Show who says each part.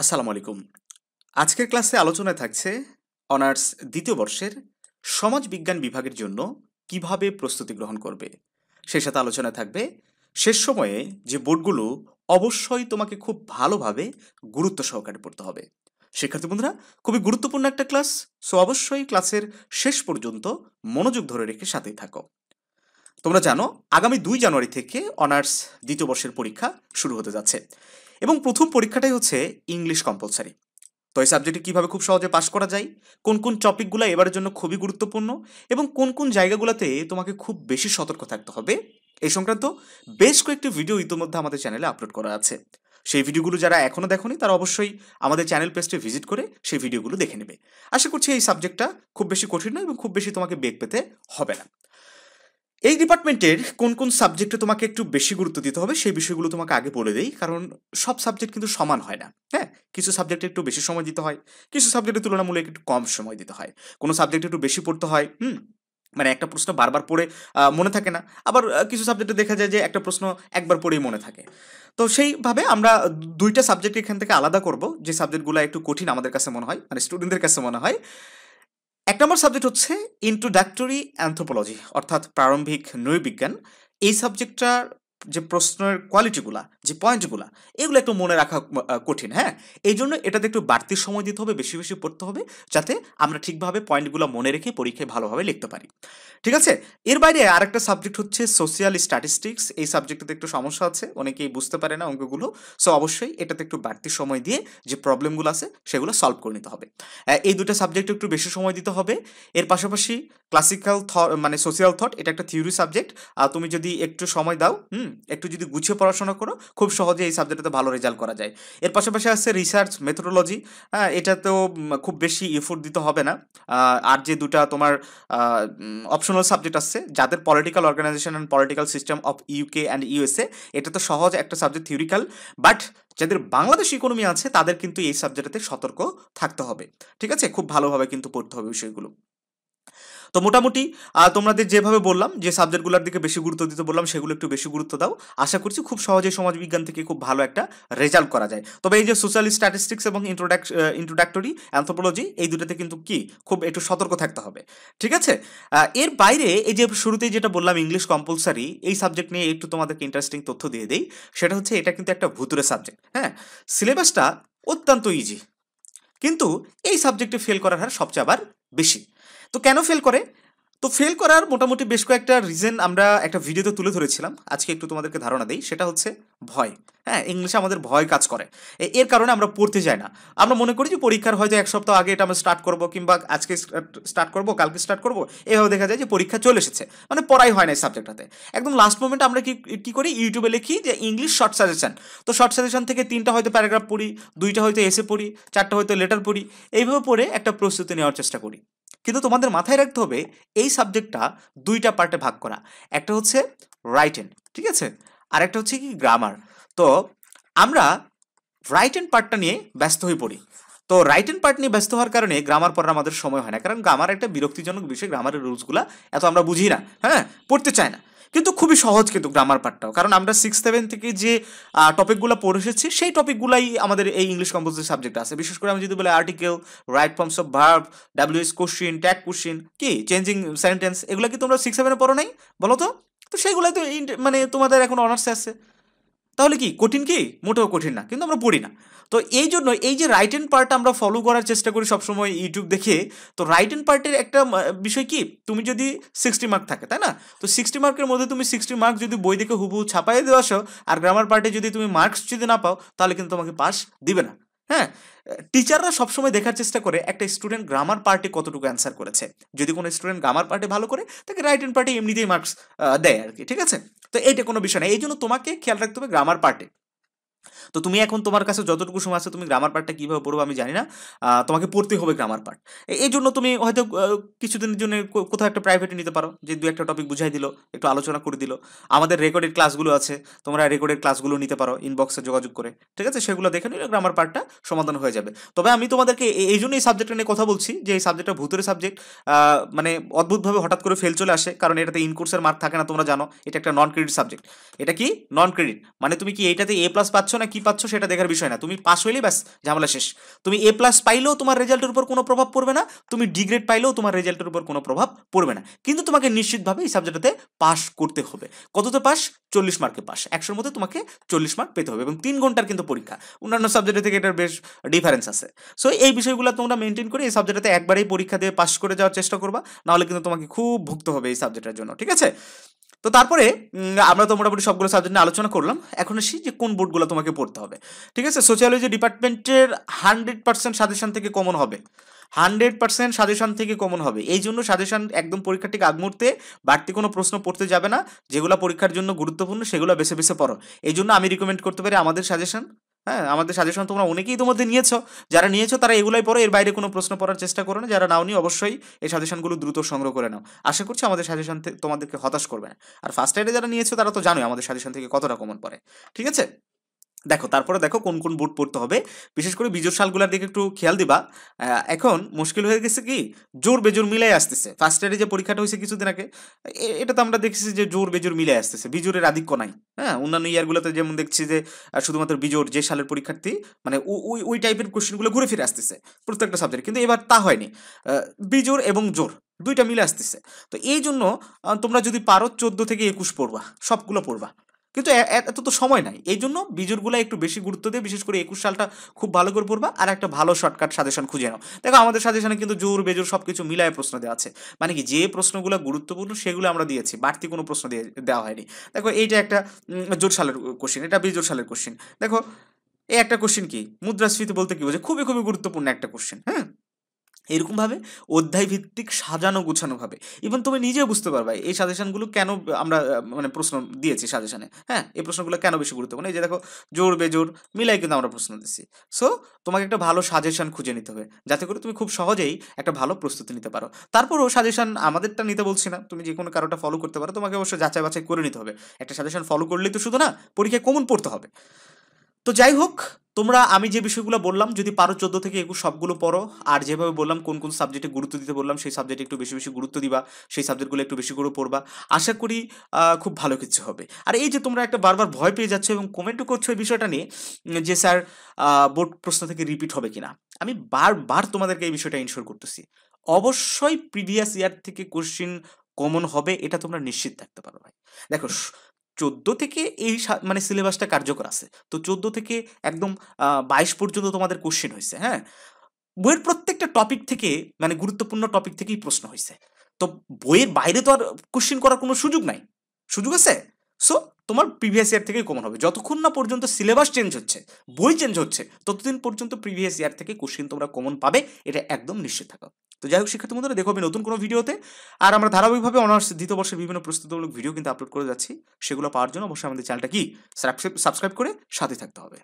Speaker 1: আসসালামু আলাইকুম। আজকের ক্লাসে আলোচনায় থাকছে অনার্স দ্বিতীয় বর্ষের সমাজ বিজ্ঞান বিভাগের জন্য কিভাবে প্রস্তুতি গ্রহণ করবে। সেই সাথে আলোচনায় থাকবে শেষ সময়ে যে বোর্ডগুলো অবশ্যই তোমাকে খুব ভালোভাবে গুরুত্ব সহকারে পড়তে হবে। শিক্ষার্থী বন্ধুরা, খুবই গুরুত্বপূর্ণ একটা ক্লাস, সো অবশ্যই ক্লাসের শেষ পর্যন্ত মনোযোগ ধরে রেখে সাথেই থাকো। তোমরা জানো আগামী 2 জানুয়ারি থেকে অনার্স দ্বিতীয় বর্ষের পরীক্ষা শুরু হতে যাচ্ছে এবং প্রথম পরীক্ষাটাই হচ্ছে ইংলিশ কম্পালসারি। তো এই সাবজেক্টে কীভাবে খুব সহজে পাশ করা যায়, কোন কোন টপিকগুলো এবারের জন্য খুবই গুরুত্বপূর্ণ এবং কোন কোন জায়গাগুলোতে তোমাকে খুব বেশি সতর্ক থাকতে হবে, এই সংক্রান্ত বেশ কয়েকটি ভিডিও ইতিমধ্যে আমাদের চ্যানেলে আপলোড করা আছে। সেই ভিডিওগুলো যারা এখনও দেখোনি তারা অবশ্যই আমাদের চ্যানেল পেজটি ভিজিট করে সেই ভিডিওগুলো দেখে নেবে। আশা করছি এই সাবজেক্টটা খুব বেশি কঠিন নয় এবং খুব বেশি তোমাকে বেগ পেতে হবে না। এই ডিপার্টমেন্টের কোন কোন সাবজেক্টে তোমাকে একটু বেশি গুরুত্ব দিতে হবে সেই বিষয়গুলো তোমাকে আগে বলে দেই, কারণ সব সাবজেক্ট কিন্তু সমান হয় না। হ্যাঁ, কিছু সাবজেক্টে একটু বেশি সময় দিতে হয়, কিছু সাবজেক্টের তুলনামূলক একটু কম সময় দিতে হয়, কোনো সাবজেক্টে একটু বেশি পড়তে হয়। মানে একটা প্রশ্ন বারবার পড়ে মনে থাকে না, আবার কিছু সাবজেক্টে দেখা যায় যে একটা প্রশ্ন একবার পড়েই মনে থাকে। তো সেইভাবে আমরা দুইটা সাবজেক্ট এখান থেকে আলাদা করব, যে সাবজেক্টগুলো একটু কঠিন আমাদের কাছে মনে হয়, মানে স্টুডেন্টদের কাছে মনে হয়। 1 নম্বর সাবজেক্ট হচ্ছে ইন্ট্রোডাক্টরি অ্যানথ্রোপোলজি, অর্থাৎ প্রারম্ভিক নৃবিজ্ঞান। এই সাবজেক্টটার যে প্রশ্নের কোয়ালিটিগুলা, যে পয়েন্টগুলা, এগুলো একটু মনে রাখা কঠিন। হ্যাঁ, এই জন্য এটাতে একটু বাড়তি সময় দিতে হবে, বেশি বেশি পড়তে হবে, যাতে আমরা ঠিকভাবে পয়েন্টগুলো মনে রেখে পরীক্ষায় ভালোভাবে লিখতে পারি। ঠিক আছে, এর বাইরে আরেকটা সাবজেক্ট হচ্ছে সোশিয়াল স্ট্যাটিস্টিক্স। এই সাবজেক্টটাতে একটু সমস্যা আছে, অনেকেই বুঝতে পারে না অঙ্কগুলো। সো অবশ্যই এটাতে একটু বাড়তি সময় দিয়ে যে প্রবলেমগুলো আছে সেগুলো সলভ করে নিতে হবে। এই দুটো সাবজেক্টে একটু বেশি সময় দিতে হবে। এর পাশাপাশি ক্লাসিক্যাল মানে সোশিয়াল থট, এটা একটা থিওরি সাবজেক্ট। তুমি যদি একটু সময় দাও, একটু যদি গুছিয়ে পড়াশোনা করো, খুব সহজে এই সাবজেক্টটাতে ভালো রেজাল্ট করা যায়। এর পাশাপাশি আছে রিসার্চ মেথোডোলজি। হ্যাঁ, এটাতেও খুব বেশি এফোর্ট দিতে হবে না। আর যে দুটা তোমার অপশনাল সাবজেক্ট আছে, যাদের political organisation and political system of UK and USA, এটা তো সহজ একটা সাবজেক্ট, থিওরিক্যাল। বাট যাদের বাংলাদেশ ইকোনমি আছে তাদের কিন্তু এই সাবজেক্টে সতর্ক থাকতে হবে। ঠিক আছে, খুব ভালোভাবে কিন্তু পড়তে হবে বিষয়গুলো। তো মোটামুটি তোমাদের যেভাবে বললাম, যে সাবজেক্টগুলোর দিকে বেশি গুরুত্ব দিতে বললাম, সেগুলো একটু বেশি গুরুত্ব দাও। আশা করছি খুব সহজেই সমাজবিজ্ঞান থেকে খুব ভালো একটা রেজাল্ট করা যায়। তবে এই যে সোশ্যাল স্ট্যাটিস্টিক্স এবং ইন্ট্রোডাক্টরি অ্যানথ্রোপোলজি, এই দুটাতে কিন্তু কি খুব একটু সতর্ক থাকতে হবে। ঠিক আছে, এর বাইরে এই যে শুরুতেই যেটা বললাম ইংলিশ কম্পালসারি, এই সাবজেক্ট নিয়ে একটু তোমাদেরকে ইন্টারেস্টিং তথ্য দিয়ে দেই। সেটা হচ্ছে এটা কিন্তু একটা ভুতুরে সাবজেক্ট। হ্যাঁ, সিলেবাসটা অত্যন্ত ইজি, কিন্তু এই সাবজেক্টে ফেল করার হার সবচেয়ে আবার বেশি। তো কেন ফেল করে? তো ফেল করার মোটামুটি বেশ কয়েকটা রিজন আমরা একটা ভিডিওতে তুলে ধরেছিলাম, আজকে একটু তোমাদেরকে ধারণা দেই। সেটা হচ্ছে ভয়। হ্যাঁ, ইংলিশে আমাদের ভয় কাজ করে, এর কারণে আমরা পড়তে যাই না। আমরা মনে করি যে পরীক্ষার হয়তো 1 সপ্তাহ আগে এটা আমরা স্টার্ট করবো, কিংবা আজকে স্টার্ট করবো, কালকে স্টার্ট করবো, এভাবে দেখা যায় যে পরীক্ষা চলে এসেছে, মানে পড়াই হয় না এই সাবজেক্টটাতে। একদম লাস্ট মোমেন্টে আমরা কি করি, ইউটিউবে লিখি যে ইংলিশ শর্ট সাজেশন। তো শর্ট সাজেশন থেকে 3টা হয়তো প্যারাগ্রাফ পড়ি, 2টা হয়তো এসে পড়ি, 4টা হয়তো লেটার পড়ি, এইভাবে পড়ে একটা প্রস্তুতি নেওয়ার চেষ্টা করি। কিন্তু তোমাদের মাথায় রাখতে হবে এই সাবজেক্টটা 2টা পার্টে ভাগ করা। একটা হচ্ছে রাইটেন, ঠিক আছে, আর একটা হচ্ছে কি গ্রামার। তো আমরা রাইটেন পার্টটা নিয়ে ব্যস্ত হয়ে পড়ি। তো রাইটেন পার্ট নিয়ে ব্যস্ত হওয়ার কারণে গ্রামার পড়ার আমাদের সময় হয় না, কারণ গ্রামার একটা বিরক্তিজনক বিষয়, গ্রামারের রুলসগুলো এত আমরা বুঝি না, হ্যাঁ, পড়তে চাই না। কিন্তু খুবই সহজ কিন্তু গ্রামার পার্টটাও, কারণ আমরা 6-7 থেকে যে টপিকগুলো পড়ে এসেছি সেই টপিকগুলাই আমাদের এই ইংলিশ কম্পোজিট সাবজেক্ট আছে। বিশেষ করে আমি যদি বলি article, right forms of verb, WH question, tag question, কি চেঞ্জিং সেন্টেন্স, এগুলো কি তোমরা 6-7 পড়ো নাই বলো তো? তো সেইগুলাই তো মানে তোমাদের এখন অনার্সে আছে। তাহলে কি কঠিন? কি মোটেও কঠিন না, কিন্তু আমরা পড়ি না। তো এই জন্য এই যে রাইট হ্যান্ড পার্ট আমরা ফলো করার চেষ্টা করি সবসময় ইউটিউব দেখে। তো রাইট হ্যান্ড পার্টের একটা বিষয় কি, তুমি যদি 60 মার্ক থাকে, তাই না? তো 60 মার্কের মধ্যে তুমি 60 মার্ক যদি বই দেখে হুবহু ছাপাই দিয়ে আসো, আর গ্রামার পার্টে যদি তুমি মার্কস যদি না পাও, তাহলে কিন্তু তোমাকে পাস দিবে না। হ্যাঁ, টিচাররা সবসময় দেখার চেষ্টা করে একটা স্টুডেন্ট গ্রামার পার্টে কতটুকু অ্যান্সার করেছে। যদি কোনো স্টুডেন্ট গ্রামার পার্টে ভালো করে, তাকে রাইট হ্যান্ড পার্টে এমনিতেই মার্কস দেয় আর কি। ঠিক আছে, তো এইটা কোনো বিষয় না, এই জন্য তোমাকে খেয়াল রাখতে হবে গ্রামার পার্টে। তো তুমি এখন তোমার কাছে যতটুকু সময় আছে, তুমি গ্রামার পার্টটা কীভাবে পড়বো আমি জানি না, তোমাকে পড়তে হবে গ্রামার পার্ট। এই জন্য তুমি হয়তো কিছুদিনের জন্য কোথাও একটা প্রাইভেটে নিতে পারো, যে 2-1টা টপিক বুঝাই দিল, একটু আলোচনা করে দিল। আমাদের রেকর্ডেড ক্লাসগুলো আছে, তোমরা রেকর্ডেড ক্লাসগুলো নিতে পারো ইনবক্সে যোগাযোগ করে। ঠিক আছে, সেগুলো দেখে নিলে গ্রামার পার্টটা সমাধান হয়ে যাবে। তবে আমি তোমাদেরকে এই জন্য এই সাবজেক্টটা নিয়ে কথা বলছি, যে এই সাবজেক্টটা ভূতের সাবজেক্ট। মানে অদ্ভুতভাবে হঠাৎ করে ফেল চলে আসে, কারণ এটাতে ইনকোর্সের মার্ক থাকে না, তোমরা জানো এটা একটা নন ক্রেডিট সাবজেক্ট। এটা কি নন ক্রেডিট, মানে তুমি কি এইটাতে A+ পাচ্ছ পাচ্ছ না কি পাচ্ছ সেটা দেখার বিষয় না, তুমি পাস হইলেই ব্যাস ঝামেলা শেষ। তুমি এ প্লাস পাইলেও তোমার রেজাল্টের উপর কোনো প্রভাব পড়বে না, তুমি ডি গ্রেড পাইলেও তোমার রেজাল্টের উপর কোনো প্রভাব পড়বে না, কিন্তু তোমাকে নিশ্চিতভাবে এই সাবজেক্টটাতে পাস করতে হবে। কততে পাস? 40 মার্কে পাস, 100-র মধ্যে তোমাকে 40 মার্ক পেতে হবে এবং 3 ঘন্টার কিন্তু পরীক্ষা, অন্যান্য সাবজেক্টের থেকে এটার বেশ ডিফারেন্স আছে। সো এই বিষয়গুলো তোমরা মেনটেন করে এই সাবজেক্টটাতে একবারেই পরীক্ষা দিয়ে পাস করে যাওয়ার চেষ্টা করবা, নাহলে কিন্তু তোমাকে খুব ভুগতে হবে এই সাবজেক্টের জন্য, ঠিক আছে? তো তারপরে আমরা তো মোটামুটি সবগুলো সাবজেক্ট নিয়ে আলোচনা করলাম, এখন আসি যে কোন বোর্ডগুলো তোমাকে পড়তে হবে, ঠিক আছে? সোশিওলজি ডিপার্টমেন্টের 100% সাজেশন থেকে কমন হবে, 100% সাজেশন থেকে কমন হবে। এই জন্য সাজেশন একদম পরীক্ষার ঠিক আগ মুহূর্তে বাড়তি কোনো প্রশ্ন পড়তে যাবে না, যেগুলো পরীক্ষার জন্য গুরুত্বপূর্ণ সেগুলো বেছে বেছে পড়ো। এই জন্য আমি রিকমেন্ড করতে পারি আমাদের সাজেশন। হ্যাঁ, আমাদের সাজেশন তোমরা অনেকেই তোমাদের নিয়েছো, যারা নিয়েছো তারা এগুলাই পড়ো, এর বাইরে কোনো প্রশ্ন পড়ার চেষ্টা করো না। যারা নাওনি অবশ্যই এই সাজেশনগুলো দ্রুত সংগ্রহ করে নাও। আশা করছি আমাদের সাজেশন তোমাদেরকে হতাশ করবে না। আর ফার্স্ট ইয়ারে যারা নিয়েছো তারা তো জানোই আমাদের সাজেশন থেকে কতটা কমন পড়ে, ঠিক আছে? দেখো তারপরে দেখো কোন কোন বোর্ড পড়তে হবে, বিশেষ করে বিজোড় সালগুলোর দিকে একটু খেয়াল দিবা। এখন মুশকিল হয়ে গেছে কি, জোর বেজোর মিলাই আসতেছে। ফার্স্ট ইয়ারে যে পরীক্ষাটা হয়েছে কিছুদিন আগে, এটা তো আমরা দেখছি যে জোর বেজোর মিলাই আসতেছে, বিজোরের আধিক্য নাই। হ্যাঁ, অন্যান্য ইয়ারগুলোতে যেমন দেখছি যে শুধুমাত্র বিজোড় যে সালের পরীক্ষার্থী মানে ওই টাইপের কোশ্চেনগুলো ঘুরে ফিরে আসতেছে প্রত্যেকটা সাবজেক্ট, কিন্তু এবার তা হয়নি। বিজোড় এবং জোর দুইটা মিলে আসতেছে। তো এই জন্য তোমরা যদি পারো 14 থেকে 21 পড়বা, সবগুলো পড়বা, কিন্তু এত তো সময় নাই। এই জন্য বিজোড়গুলো একটু বেশি গুরুত্ব দিয়ে বিশেষ করে 21 সালটা খুব ভালো করে পড়বা, আর একটা ভালো শর্টকাট সাজেশন খুঁজে নাও। দেখো আমাদের সাজেশনে কিন্তু জোর বেজোর সবকিছু মিলায় প্রশ্ন দেওয়া আছে, মানে কি যে প্রশ্নগুলো গুরুত্বপূর্ণ সেগুলো আমরা দিয়েছি, বাড়তি কোনো প্রশ্ন দেওয়া হয়নি। দেখো এইটা একটা জোর সালের কোশ্চেন, এটা বিজোড় সালের কোশ্চেন। দেখো এই একটা কোশ্চেন কি, মুদ্রাস্ফীতি বলতে কি বোঝে, খুবই খুবই গুরুত্বপূর্ণ একটা কোশ্চেন। হ্যাঁ, এরকমভাবে অধ্যায় ভিত্তিক সাজানো গুছানোভাবে ইভেন তুমি নিজেও বুঝতে পারবা এই সাজেশনগুলো কেন আমরা মানে প্রশ্ন দিয়েছি সাজেশনে। হ্যাঁ, এই প্রশ্নগুলো কেন বেশি গুরুত্বপূর্ণ, এই যে দেখো জোর বেজোর মিলাই কিন্তু আমরা প্রশ্ন দিচ্ছি। সো তোমাকে একটা ভালো সাজেশন খুঁজে নিতে হবে, যাতে করে তুমি খুব সহজেই একটা ভালো প্রস্তুতি নিতে পারো। তারপরও সাজেশন আমাদেরটা নিতে বলছি না, তুমি যে কোনো কারোটা ফলো করতে পারো, তোমাকে অবশ্যই যাচাই বাছাই করে নিতে হবে। একটা সাজেশন ফলো করলেই তো শুধু না, পরীক্ষায় কমন পড়তে হবে। তো যাই হোক, তোমরা আমি যে বিষয়গুলো বললাম যদি পারো 14 থেকে 21 সবগুলো পড়ো, আর যেভাবে বললাম কোন কোন সাবজেক্টে গুরুত্ব দিতে বললাম সেই সাবজেক্টে একটু বেশি বেশি গুরুত্ব দিবা, সেই সাবজেক্টগুলো একটু বেশি করে পড়বা। আশা করি খুব ভালো কিছু হবে। আর এই যে তোমরা একটা বারবার ভয় পেয়ে যাচ্ছ এবং কমেন্টও করছো এই বিষয়টা নিয়ে যে স্যার বোর্ড প্রশ্ন থেকে রিপিট হবে কিনা, আমি বারবার তোমাদেরকে এই বিষয়টা ইনশিওর করতেছি, অবশ্যই প্রিভিয়াস ইয়ার থেকে কোশ্চিন কমন হবে, এটা তোমরা নিশ্চিত থাকতে পারো ভাই। দেখো 14 থেকে এই মানে সিলেবাসটা কার্যকর আছে, তো 14 থেকে একদম 22 পর্যন্ত তোমাদের কোশ্চেন হয়েছে। হ্যাঁ, বইয়ের প্রত্যেকটা টপিক থেকে মানে গুরুত্বপূর্ণ টপিক থেকেই প্রশ্ন হয়েছে। তো বইয়ের বাইরে তো আর কোশ্চেন করার কোনো সুযোগ নাই, সুযোগ আছে। সো তোমার প্রিভিয়াস ইয়ার থেকেই কমন হবে, যতক্ষণ না পর্যন্ত সিলেবাস চেঞ্জ হচ্ছে, বই চেঞ্জ হচ্ছে, ততদিন পর্যন্ত প্রিভিয়াস ইয়ার থেকে কোশ্চেন তোমরা কমন পাবে, এটা একদম নিশ্চিত থাকো। তো যাই হোক শিক্ষার্থী বন্ধুরা, দেখো হবে নতুন কোনো ভিডিওতে। আর আমরা ধারাবাহিকভাবে অনার্স দ্বিতীয় বর্ষের বিভিন্ন প্রস্তুতিমূলক ভিডিও কিন্তু আপলোড করে যাচ্ছি, সেগুলো পাওয়ার জন্য অবশ্যই আমাদের চ্যানেলটা কি সাবস্ক্রাইব করে সাথে থাকতে হবে।